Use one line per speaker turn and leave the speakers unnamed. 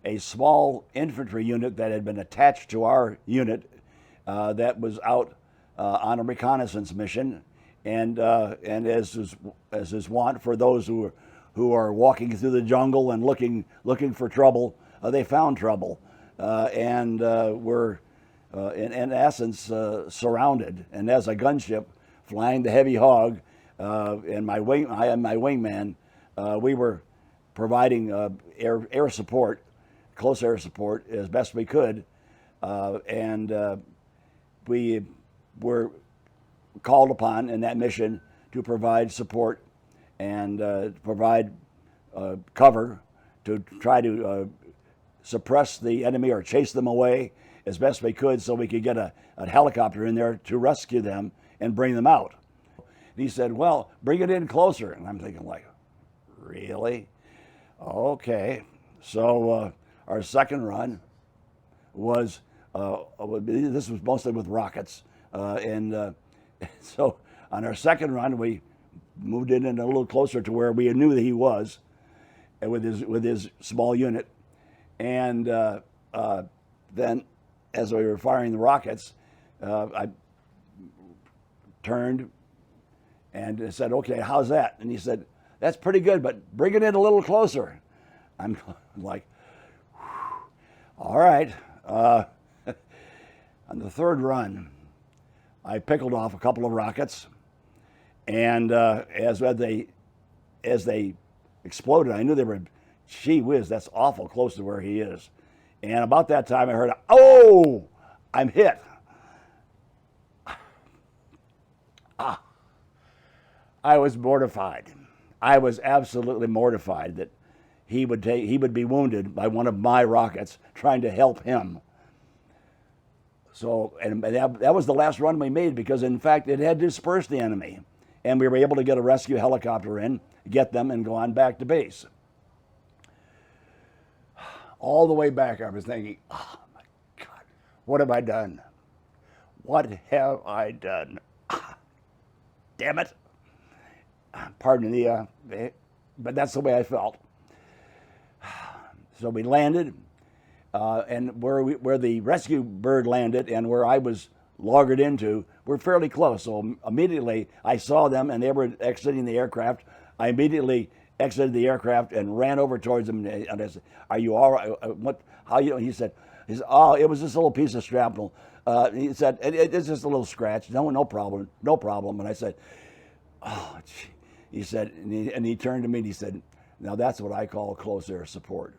a small infantry unit that had been attached to our unit that was out on a reconnaissance mission, and as is wont for those who are walking through the jungle and looking for trouble, they found trouble, and were in essence surrounded. And as a gunship flying the Heavy Hog, and I and my wingman, we were providing air support, close air support as best we could, and we were called upon in that mission to provide support and provide cover to try to suppress the enemy or chase them away as best we could, so we could get a helicopter in there to rescue them and bring them out. And he said, well, bring it in closer. And I'm thinking, like, really? Okay. So our second run was, this was mostly with rockets. And so on our second run, we moved in a little closer to where we knew that he was, with his small unit. And then as we were firing the rockets, I turned and said, okay, how's that? And he said, that's pretty good, but bring it in a little closer. I'm like, all right. On the third run, I pickled off a couple of rockets, and as they exploded, I knew they were, gee whiz, that's awful close to where he is. And about that time, I heard, oh, I'm hit. I was mortified. I was absolutely mortified that he would be wounded by one of my rockets trying to help him. So, and that was the last run we made, because in fact it had dispersed the enemy, and we were able to get a rescue helicopter in, get them, and go on back to base. All the way back, I was thinking, oh my God, what have I done? What have I done? Damn it. Pardon the, but that's the way I felt. So we landed, and where the rescue bird landed and where I was loggered into were fairly close. So immediately I saw them, and they were exiting the aircraft. I immediately exited the aircraft and ran over towards them, and I said, "Are you all right? What? How you?" He said, "Oh, it was just a little piece of shrapnel." He said, "It's just a little scratch. No problem, no problem." And I said, "Oh," gee. He said, and he turned to me and he said, "Now that's what I call close air support."